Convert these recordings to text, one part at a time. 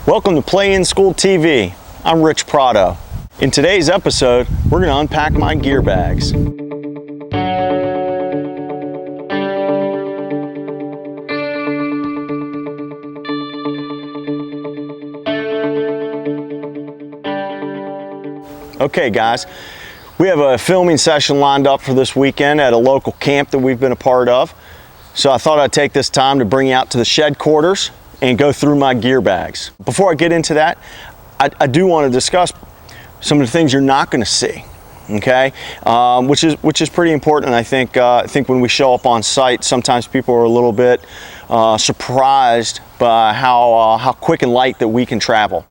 Welcome to Play in School TV. I'm Rich Prado. In today's episode, we're going to unpack my gear bags. Okay guys, we have a filming session lined up for this weekend at a local camp that we've been a part of. So I thought I'd take this time to bring you out to the shed quarters and go through my gear bags. Before I get into that, I do want to discuss some of the things you're not going to see, okay? Which is pretty important. And I think when we show up on site, sometimes people are a little bit surprised by how quick and light that we can travel.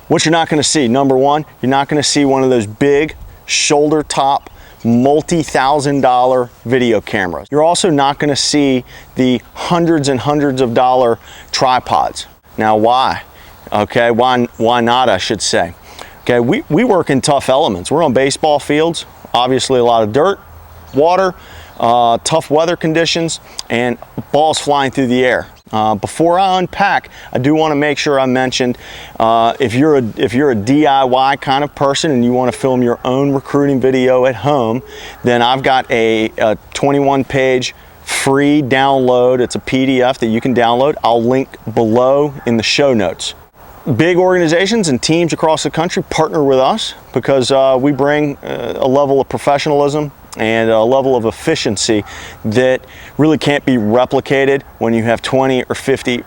What you're not going to see, number one, you're not going to see one of those big shoulder top multi-$1,000 video cameras. You're also not going to see the hundreds and hundreds of dollar tripods. Now why? Okay, why not, I should say. Okay, we work in tough elements. We're on baseball fields, obviously a lot of dirt, water, tough weather conditions, and balls flying through the air. Before I unpack, I do want to make sure I mentioned if you're a DIY kind of person and you want to film your own recruiting video at home, then I've got a 21-page free download. It's a PDF that you can download. I'll link below in the show notes. Big organizations and teams across the country partner with us because we bring a level of professionalism and a level of efficiency that really can't be replicated when you have 20 or 50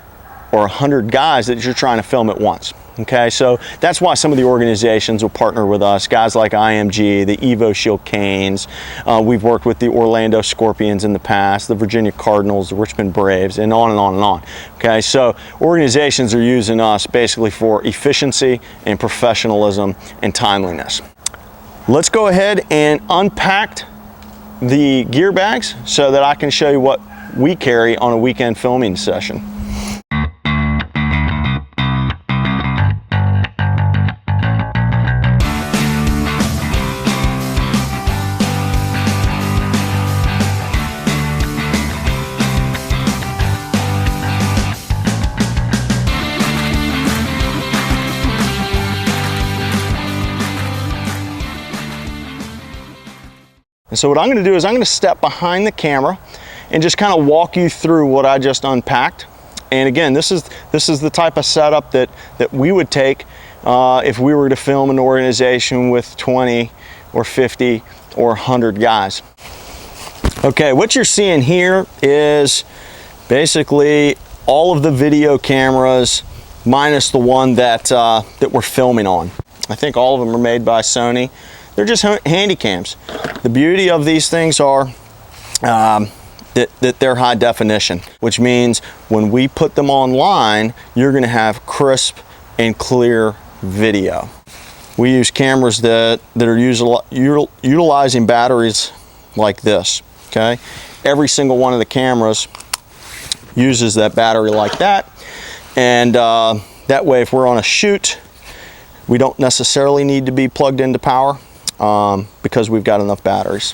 or 100 guys that you're trying to film at once. Okay, so that's why some of the organizations will partner with us, guys like IMG, the Evo Shield Canes. We've worked with the Orlando Scorpions in the past, the Virginia Cardinals, the Richmond Braves, and on and on and on. Okay, so organizations are using us basically for efficiency and professionalism and timeliness. Let's go ahead and unpack the gear bags so that I can show you what we carry on a weekend filming session. And so what I'm going to do is I'm going to step behind the camera and just kind of walk you through what I just unpacked. And again, this is the type of setup that we would take if we were to film an organization with 20 or 50 or 100 guys. Okay, what you're seeing here is basically all of the video cameras minus the one that we're filming on. I think all of them are made by Sony. They're just handy cams. The beauty of these things are that they're high definition, which means when we put them online, you're going to have crisp and clear video. We use cameras that are utilizing batteries like this. Okay, every single one of the cameras uses that battery like that, and that way, if we're on a shoot, we don't necessarily need to be plugged into power. Because we've got enough batteries.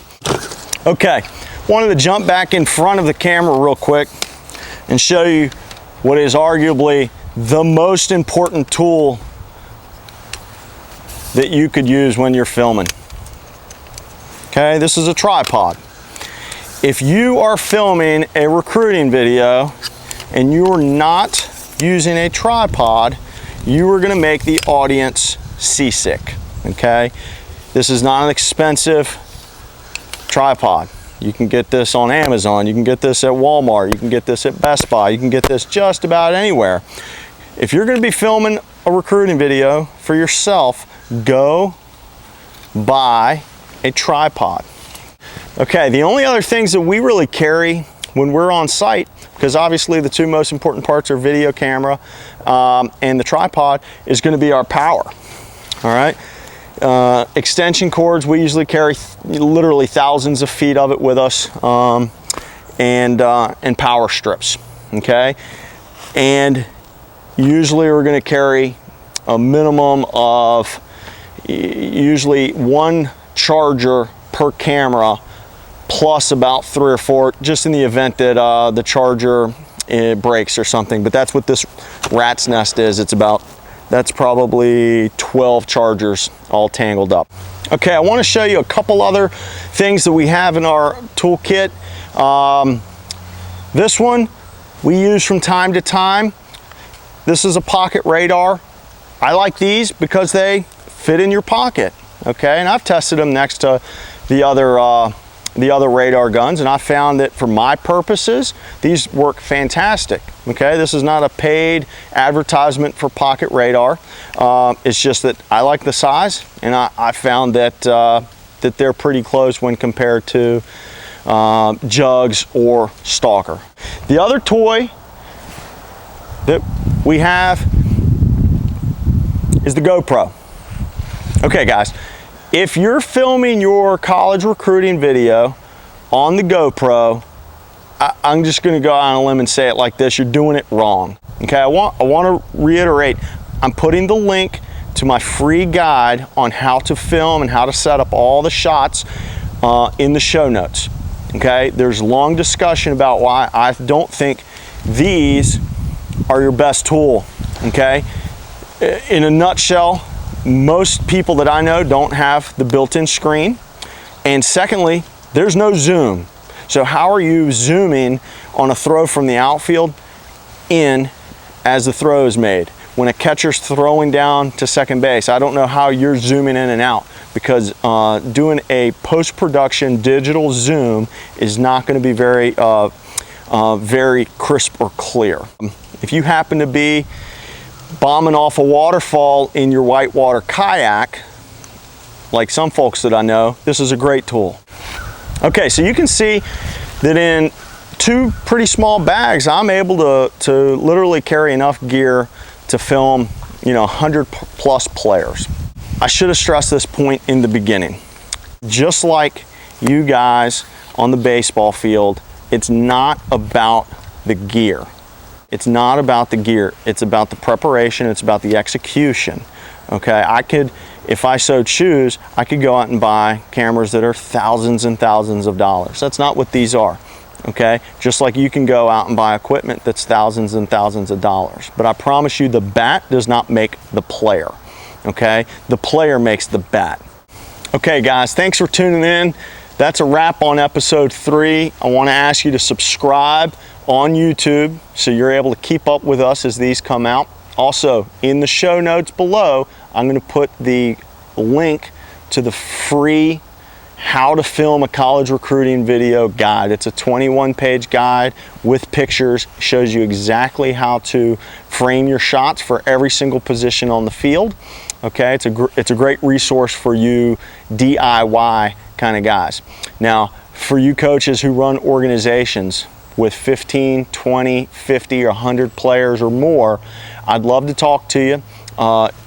Okay, wanted to jump back in front of the camera real quick and show you what is arguably the most important tool that you could use when you're filming. Okay, this is a tripod. If you are filming a recruiting video and you're not using a tripod, you are going to make the audience seasick. Okay. This is not an expensive tripod. You can get this on Amazon, you can get this at Walmart, you can get this at Best Buy, you can get this just about anywhere. If you're going to be filming a recruiting video for yourself, go buy a tripod. Okay, the only other things that we really carry when we're on site, because obviously the two most important parts are video camera and the tripod, is going to be our power. All right. Extension cords, we usually carry literally thousands of feet of it with us, and power strips. Okay, and usually we're going to carry a minimum of usually one charger per camera, plus about 3 or 4, just in the event that the charger breaks or something. But that's what this rat's nest is. It's about, that's probably 12 chargers all tangled up. Okay, I want to show you a couple other things that we have in our toolkit. This one we use from time to time. This is a pocket radar. I like these because they fit in your pocket, okay? And I've tested them next to the other radar guns, and I found that for my purposes, these work fantastic, okay? This is not a paid advertisement for pocket radar. It's just that I like the size, and I found that, that they're pretty close when compared to jugs or stalker. The other toy that we have is the GoPro. Okay guys, if you're filming your college recruiting video on the GoPro, I'm just gonna go out on a limb and say it like this: you're doing it wrong. Okay, I want to reiterate, I'm putting the link to my free guide on how to film and how to set up all the shots in the show notes. Okay, there's long discussion about why I don't think these are your best tool. Okay, in a nutshell, most people that I know don't have the built-in screen, and secondly, there's no zoom. So how are you zooming on a throw from the outfield in as the throw is made? When a catcher's throwing down to second base, I don't know how you're zooming in and out, because doing a post-production digital zoom is not going to be very very crisp or clear. If you happen to be bombing off a waterfall in your whitewater kayak, like some folks that I know, this is a great tool. Okay, so you can see that in 2 pretty small bags, I'm able to literally carry enough gear to film, you know, 100 plus players. I should have stressed this point in the beginning. Just like you guys on the baseball field, it's not about the gear. It's not about the gear. It's about the preparation. It's about the execution. Okay, I could, if I so choose, I could go out and buy cameras that are thousands and thousands of dollars. That's not what these are. Okay, just like you can go out and buy equipment that's thousands and thousands of dollars. But I promise you, the bat does not make the player. Okay, the player makes the bat. Okay guys, thanks for tuning in. That's a wrap on episode 3. I want to ask you to subscribe on YouTube so you're able to keep up with us as these come out. Also, in the show notes below, I'm going to put the link to the free how to film a college recruiting video guide. It's a 21-page guide with pictures. It shows you exactly how to frame your shots for every single position on the field. Okay, it's a great resource for you DIY kind of guys. Now, for you coaches who run organizations with 15, 20, 50, or 100 players or more, I'd love to talk to you.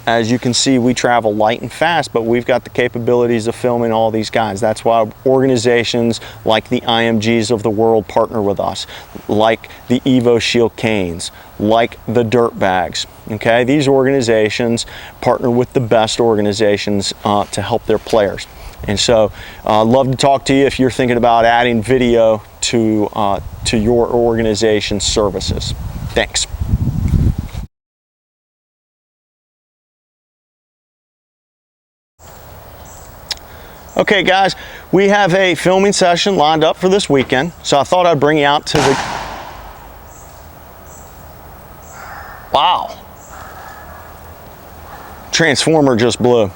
As you can see, we travel light and fast, but we've got the capabilities of filming all these guys. That's why organizations like the IMGs of the world partner with us, like the Evo Shield Canes, like the Dirtbags. Okay, these organizations partner with the best organizations to help their players. And so I'd love to talk to you if you're thinking about adding video to your organization's services. Thanks. Okay guys, we have a filming session lined up for this weekend, so I thought I'd bring you out to the... Wow. Transformer just blew.